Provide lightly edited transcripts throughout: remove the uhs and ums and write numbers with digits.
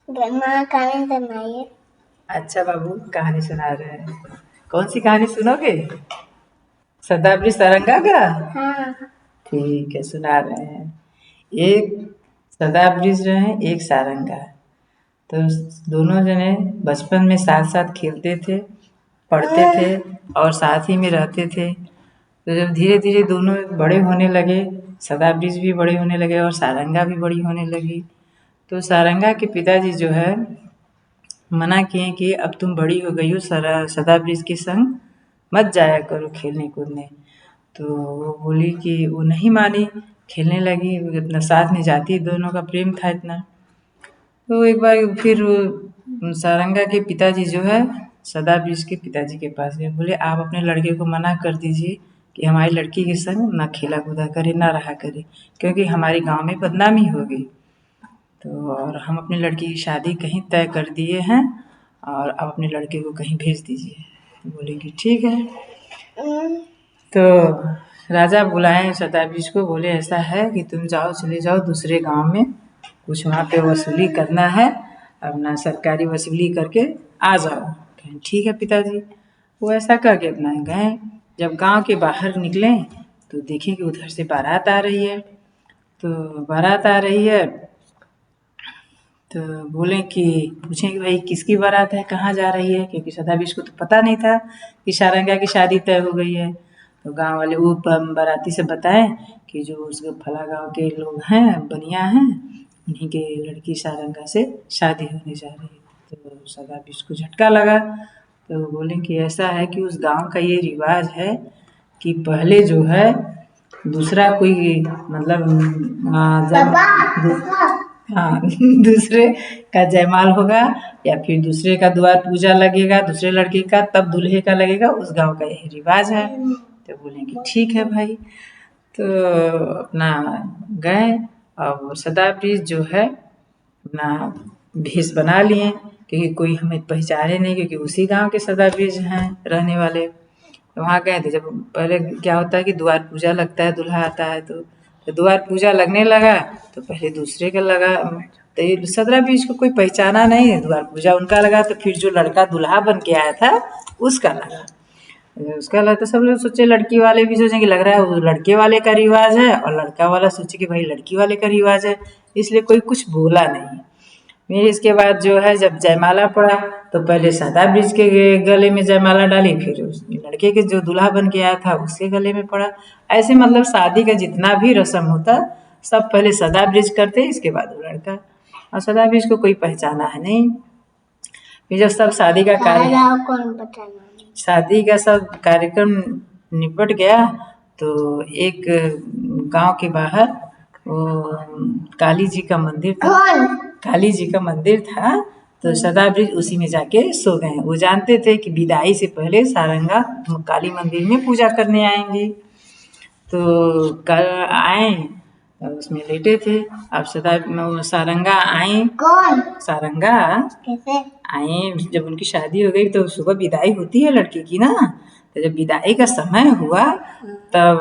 कहानी सुनाइए। अच्छा बाबू, कहानी सुना रहे हैं। कौन सी कहानी सुनोगे? सदाबृष सारंगा का? हाँ। ठीक है, सुना रहे हैं। एक सदाबृष रहे, एक सारंगा। तो दोनों जने बचपन में साथ साथ खेलते थे, पढ़ते थे और साथ ही में रहते थे। तो जब धीरे धीरे दोनों बड़े होने लगे, सदाबृष भी बड़े होने लगे और सारंगा भी बड़ी होने लगी। तो सारंगा के पिताजी जो है मना किए कि अब तुम बड़ी हो गई हो, सदाबृष के संग मत जाया करो खेलने कूदने। तो वो बोली कि वो नहीं मानी, खेलने लगी, अपना साथ में जाती, दोनों का प्रेम था इतना। तो एक बार फिर सारंगा के पिताजी जो है सदाबृष के पिताजी के पास गए, बोले आप अपने लड़के को मना कर दीजिए कि हमारी लड़की के संग ना खेला कूदा करे, ना रहा करे, क्योंकि हमारे गांव में बदनामी होगी। तो और हम अपनी लड़की की शादी कहीं तय कर दिए हैं और अब अपने लड़के को कहीं भेज दीजिए। तो बोले कि ठीक है। तो राजा बुलाए सदाबृष को, बोले ऐसा है कि तुम जाओ, चले जाओ दूसरे गांव में, कुछ वहाँ पे वसूली करना है, अपना सरकारी वसूली करके आ जाओ। कहें ठीक है पिताजी। वो ऐसा करके अपना गए। जब गांव के बाहर निकले तो देखें कि उधर से बारात आ रही है। तो बारात आ रही है तो बोले कि पूछें कि भाई किसकी बारात है, कहाँ जा रही है, क्योंकि सदाबृष को तो पता नहीं था कि सारंगा की शादी तय हो गई है। तो गांव वाले वो बाराती से बताएं कि जो उसके फला गांव के लोग हैं, बनिया हैं, उन्हीं के लड़की सारंगा से शादी होने जा रही है। तो सदाबृष को झटका लगा। तो बोले कि ऐसा है कि उस गांव का ये रिवाज है कि पहले जो है दूसरा कोई मतलब हाँ दूसरे का जयमाल होगा या फिर दूसरे का द्वार पूजा लगेगा, दूसरे लड़के का, तब दूल्हे का लगेगा। उस गांव का यही रिवाज है। तो बोले कि ठीक है भाई। तो अपना गए और सदाबृष जो है अपना भेष बना लिए, क्योंकि कोई हमें पहचाने नहीं, क्योंकि उसी गांव के सदाबृष हैं रहने वाले। तो वहाँ गए थे। जब पहले क्या होता है कि द्वार पूजा लगता है, दूल्हा आता है, तो द्वार पूजा लगने लगा तो पहले दूसरे का लगा। तो ये सदाबृष को कोई पहचाना नहीं, द्वार पूजा उनका लगा। तो फिर जो लड़का दूल्हा बन के आया था उसका लगा। उसका लगा तो सब लोग सोचे, लड़की वाले भी सोचेंगे लग रहा है वो लड़के वाले का रिवाज है, और लड़का वाला सोचे कि भाई लड़की वाले का रिवाज है, इसलिए कोई कुछ बोला नहीं। फिर इसके बाद जो है जब जयमाला पड़ा तो पहले सदाबृष के गले में जयमाला डाली, फिर उस लड़के के जो दूल्हा बन के आया था उसके गले में पड़ा। ऐसे मतलब शादी का जितना भी रस्म होता सब पहले सदाबृष करते, इसके बाद वो लड़का। और सदाबृष को कोई पहचाना है नहीं। फिर जब सब शादी का सब कार्यक्रम निपट गया तो एक गांव के बाहर वो काली जी का मंदिर था। काली जी का मंदिर था। तो सदाबृष उसी में जाके सो गए। वो जानते थे कि विदाई से पहले सारंगा काली मंदिर में पूजा करने आएंगे। तो कल आए और उसमें लेटे थे। अब सारंगा आई। सारंगा कैसे? आए जब उनकी शादी हो गई तो सुबह विदाई होती है लड़की की ना। तो जब विदाई का समय हुआ तब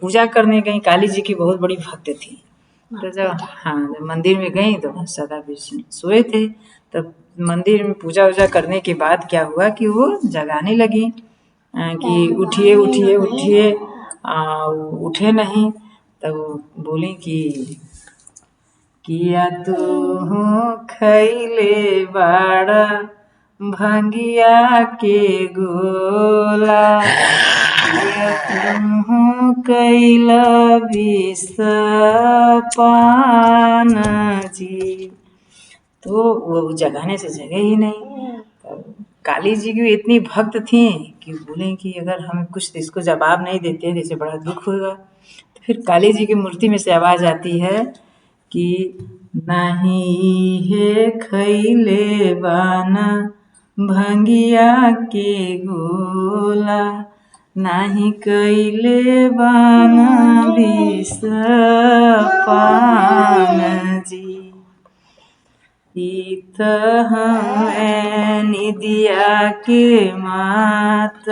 पूजा करने गई। काली जी की बहुत बड़ी भक्त थी। तो जब मंदिर में गई तो सदाबृष सोए थे। तब मंदिर में पूजा वूजा करने के बाद क्या हुआ कि वो जगाने लगी कि उठिए उठिए उठिए। उठे नहीं। तब बोली कि किया तू खैले बाड़ा भंगिया के गोला, किया तू कैला विष पान जी। तो वो जगाने से जगे ही नहीं। काली जी की इतनी भक्त थी कि बोले कि अगर हमें कुछ इसको जवाब नहीं देते जैसे बड़ा दुख होगा। तो फिर काली जी की मूर्ति में से आवाज आती है कि नहीं हे खैले बाना भंगिया के गोला, नाही कैले बाना विष पान जी। इत हमें निदिया के मात,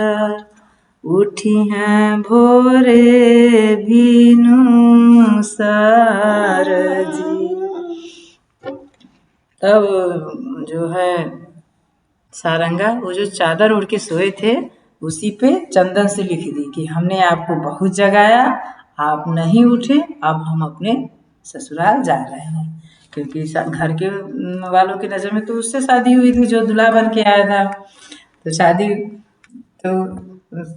उठी हैं भोरे भीनु सार जी। तब जो है सारंगा वो जो चादर ओढ़ के सोए थे उसी पे चंदन से लिख दी कि हमने आपको बहुत जगाया, आप नहीं उठे, अब हम अपने ससुराल जा रहे हैं। क्योंकि घर के वालों की नज़र में तो उससे शादी हुई थी जो दूल्हा बन के आया था। तो शादी तो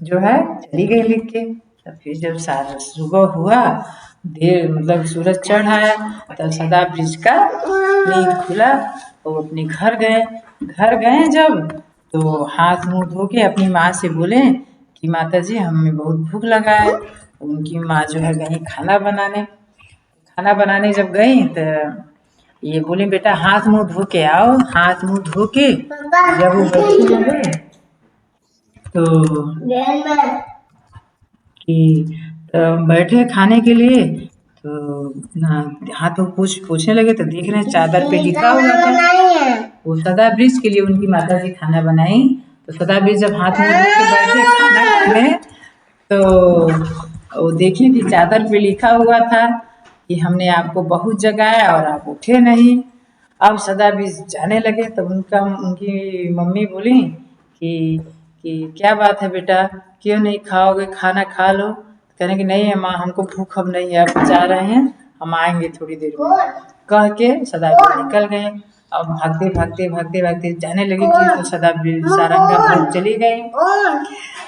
जो है चली गई लिख के। तो फिर जब सुबह हुआ, देर मतलब सूरज चढ़ आया, तब सदा ब्रिज का नींद खुला। वो अपने घर गए। घर गए जब तो हाथ मुंह धो के अपनी माँ से बोले कि माता जी हमें बहुत भूख लगा है। उनकी माँ जो है गई खाना बनाने। खाना बनाने जब गई तो ये बोले बेटा हाथ मुंह धो के आओ। हाथ मुंह धो के जब वो बैठने लगे तो कि बैठे खाने के लिए तो हाथ मुंह पूछने लगे तो देख रहे हैं चादर पे लिखा हुआ था। वो सदा ब्रिज के लिए उनकी माता जी खाना बनाई। तो सदा ब्रिज जब हाथ मुंह धो के बैठे खाना खाने तो वो देखे कि चादर पे लिखा हुआ था कि हमने आपको बहुत जगाया और आप उठे नहीं। अब सदा भी जाने लगे तब उनकी मम्मी बोली कि क्या बात है बेटा, क्यों नहीं खाओगे, खाना खा लो। कहने कि नहीं माँ हमको भूख अब नहीं है, अब जा रहे हैं, हम आएंगे थोड़ी देर में, कह के सदा भी निकल गए। अब भागते भागते भागते भागते जाने लगे कि तो सदा भी सारंगा भाग चली गई।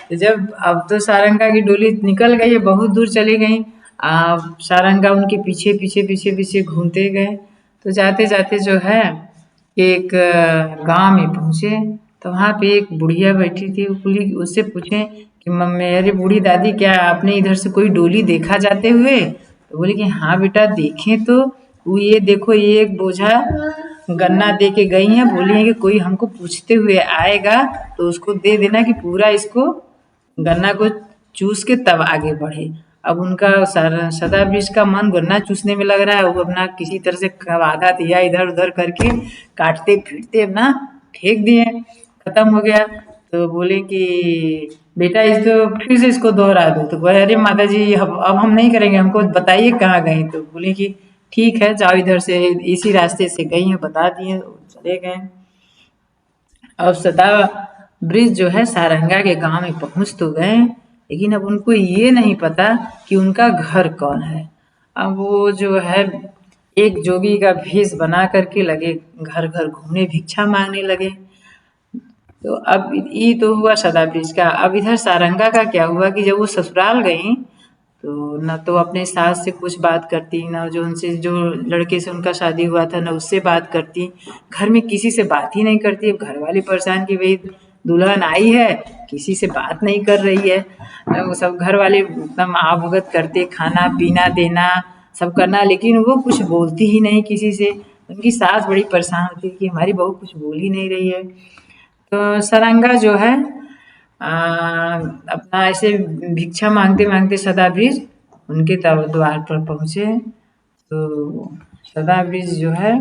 तो जब अब तो सारंगा की डोली निकल गई है, बहुत दूर चली गई। सारंगा उनके पीछे पीछे पीछे पीछे घूमते गए। तो जाते जाते जो है एक गांव में पहुँचे। तो वहाँ पे एक बुढ़िया बैठी थी। उससे पूछे कि मेरी बूढ़ी दादी क्या आपने इधर से कोई डोली देखा जाते हुए? तो बोली कि हाँ बेटा देखें तो। वो ये देखो ये एक बोझा गन्ना दे के गई हैं, बोली है कि कोई हमको पूछते हुए आएगा तो उसको दे देना कि पूरा इसको गन्ना को चूस के तब आगे बढ़े। अब उनका सदा ब्रिज का मन गन्ना चूसने में लग रहा है। वो अपना किसी तरह से आधा दिया इधर उधर करके काटते फिरते अपना फेंक दिए, खत्म हो गया। तो बोले कि बेटा इस तो फिर से इसको दोहरा दो। तो बोले अरे माता जी अब हम नहीं करेंगे, हमको बताइए कहाँ गई। तो बोले कि ठीक है जाओ, इधर से इसी रास्ते से गई हैं, बता दिए, चले गए। अब सदा ब्रिज जो है सारंगा के गांव में पहुंच तो गए, लेकिन अब उनको ये नहीं पता कि उनका घर कौन है। अब वो जो है एक जोगी का भेष बना करके लगे घर घर घूमने, भिक्षा मांगने लगे। तो अब ये तो हुआ सदा ब्रिज का। अब इधर सारंगा का क्या हुआ कि जब वो ससुराल गई तो न तो अपने सास से कुछ बात करती, न जो उनसे जो लड़के से उनका शादी हुआ था न उससे बात करती, घर में किसी से बात ही नहीं करती। अब घर वाली परेशान कि भाई दुल्हन आई है किसी से बात नहीं कर रही है। वो सब घर वाले एकदम आवभगत करते, खाना पीना देना सब करना, लेकिन वो कुछ बोलती ही नहीं किसी से। उनकी सास बड़ी परेशान होती कि हमारी बहू कुछ बोल ही नहीं रही है। तो सारंगा जो है अपना ऐसे भिक्षा मांगते मांगते सदा ब्रिज उनके द्वार पर पहुँचे। तो सदा ब्रिज जो है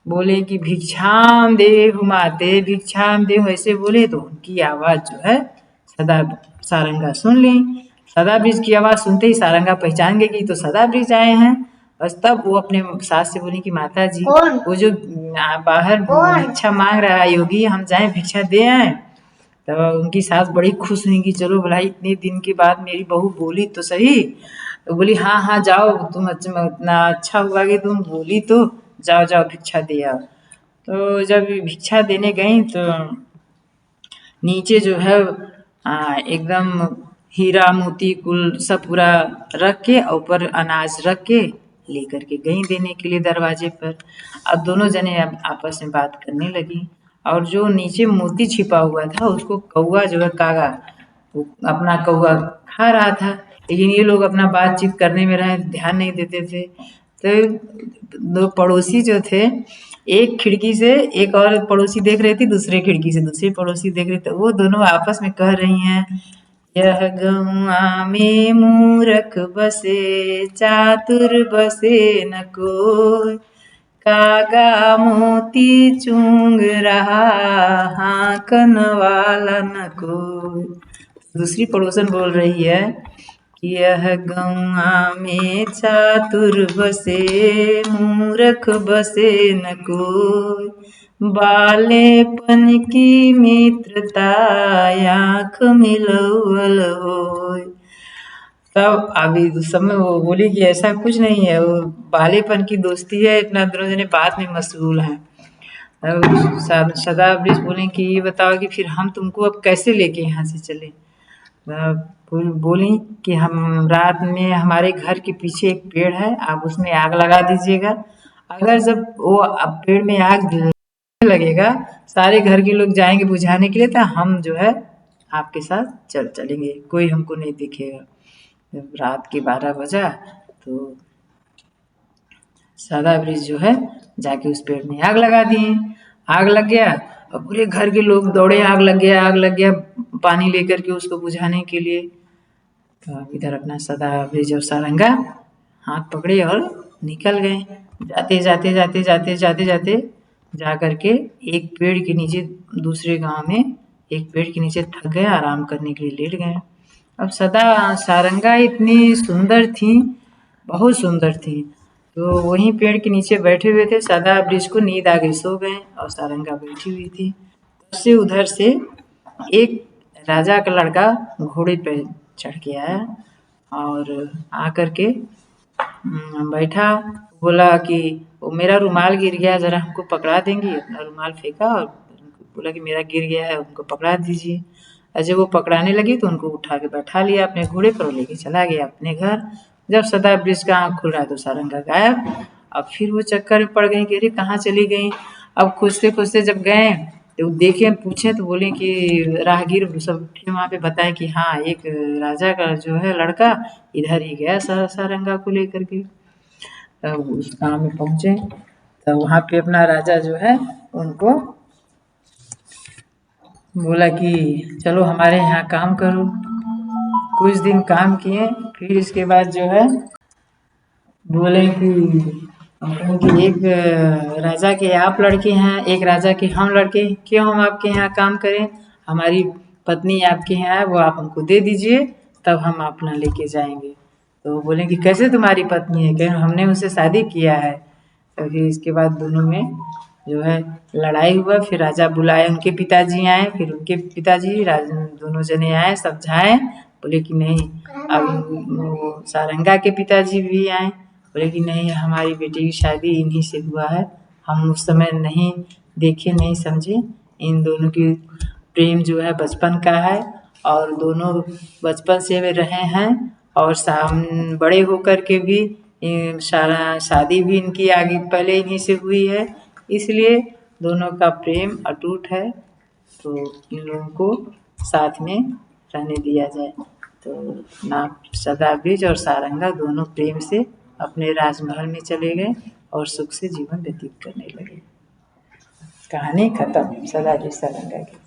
बोले कि भिक्षाम देहु माते भिक्षाम देहु, ऐसे बोले तो उनकी आवाज़ जो है सदा सारंगा सुन ली। सदा ब्रिज की आवाज़ सुनते ही सारंगा पहचान गई कि तो सदा ब्रिज आए हैं। बस तब वो अपने सास से बोली कि माता जी वो जो बाहर भिक्षा मांग रहा है योगी, हम जाएं भिक्षा दे आए। तब उनकी सास बड़ी खुश हुई कि चलो भला इतने दिन के बाद मेरी बहू बोली तो सही। तो बोली हाँ हाँ जाओ, तुम इतना अच्छा हुआ कि तुम बोली तो जाओ जाओ भिक्षा दे आओ। तो जब भिक्षा देने गई तो नीचे जो है एकदम हीरा मोती कुल सब पूरा रख के, ऊपर अनाज रख के लेकर के गई देने के लिए दरवाजे पर। अब दोनों जने आपस में बात करने लगी और जो नीचे मोती छिपा हुआ था उसको कौआ जो है कागा वो अपना कौआ खा रहा था, लेकिन ये लोग अपना बातचीत करने में रहे, ध्यान नहीं देते थे। तो दो पड़ोसी जो थे एक खिड़की से एक और पड़ोसी देख रही थी, दूसरे खिड़की से दूसरी पड़ोसी देख रही थी। वो दोनों आपस में कह रही हैं यह गौआ में मूरख बसे चातुर बसे न कोई, कागा मोती चूंग रहा हाकन वाला न कोई। दूसरी पड़ोसन बोल रही है यह गौआ में चातुर बसे, मूर्ख बसे न कोई। बालेपन की मित्रता, आँख मिलौल होय। तब अभी उस समय वो बोली कि ऐसा कुछ नहीं है, वो बालेपन की दोस्ती है, इतना दोनों जने बात में मशगूल हैं। सदा वृक्ष बोले कि ये बताओ कि फिर हम तुमको अब कैसे लेके यहाँ से चले। बोली कि हम रात में हमारे घर के पीछे एक पेड़ है, आप उसमें आग लगा दीजिएगा। अगर जब वो पेड़ में आग लगेगा, सारे घर के लोग जाएंगे बुझाने के लिए, तो हम जो है आपके साथ चलेंगे, कोई हमको नहीं दिखेगा। जब रात के 12 बजा तो सदा वृक्ष जो है जाके उस पेड़ में आग लगा दिए। आग लग गया और पूरे घर के लोग दौड़े, आग लग गया पानी लेकर के उसको बुझाने के लिए। तो इधर अपना सदा वृक्ष और सारंगा हाथ पकड़े और निकल गए। जाते जा करके एक पेड़ के नीचे, दूसरे गांव में एक पेड़ के नीचे थक गए, आराम करने के लिए लेट गए। अब सदा सारंगा इतनी सुंदर थी, बहुत सुंदर थी, तो वहीं पेड़ के नीचे बैठे हुए थे। सदा वृक्ष को नींद आ गई, सो गए और सारंगा बैठी हुई थी। उससे उधर से एक राजा का लड़का घोड़े पे चढ़ के आया और आकर के बैठा। बोला कि वो मेरा रुमाल गिर गया, ज़रा हमको पकड़ा देंगी। अपना रुमाल फेंका और बोला कि मेरा गिर गया है, उनको पकड़ा दीजिए। और जब वो पकड़ाने लगी तो उनको उठा के बैठा लिया अपने घोड़े पर, लेके चला गया अपने घर। जब सदा वृक्ष का आँख खुल रहा तो सारंगा गायब। अब फिर वो चक्कर में पड़ गई कि अरे कहाँ चली गई। अब खोजते जब गए तो देखे, पूछे तो बोले कि राहगीर सब फिर वहाँ पे बताए कि हाँ, एक राजा का जो है लड़का इधर ही गया सारंगा को लेकर के। तब उस गाँव में पहुँचे, तब वहाँ पे अपना राजा जो है उनको बोला कि चलो हमारे यहाँ काम करो। कुछ दिन काम किए, फिर इसके बाद जो है बोले कि एक राजा के आप लड़के हैं, एक राजा के हम लड़के, क्यों हम आपके यहाँ काम करें। हमारी पत्नी आपके यहाँ है, वो आप हमको दे दीजिए, तब हम अपना लेके जाएंगे। तो बोले कि कैसे तुम्हारी पत्नी है, कहीं हमने उससे शादी किया है। तो फिर इसके बाद दोनों में जो है लड़ाई हुआ। फिर राजा बुलाए, उनके पिताजी आए, फिर उनके पिताजी दोनों जने आए, समझाए। बोले कि नहीं, अब सारंगा के पिताजी भी आए, बोले कि नहीं, हमारी बेटी की शादी इन्हीं से हुआ है, हम उस समय नहीं देखे, नहीं समझे। इन दोनों की प्रेम जो है बचपन का है और दोनों बचपन से वे रहे हैं और बड़े होकर के भी शादी भी इनकी आगे पहले इन्हीं से हुई है, इसलिए दोनों का प्रेम अटूट है। तो इन लोगों को साथ में रहने दिया जाए। तो ना सदा वृक्ष और सारंगा दोनों प्रेम से अपने राजमहल में चले गए और सुख से जीवन व्यतीत करने लगे। कहानी खत्म सदा वृक्ष सारंगा की।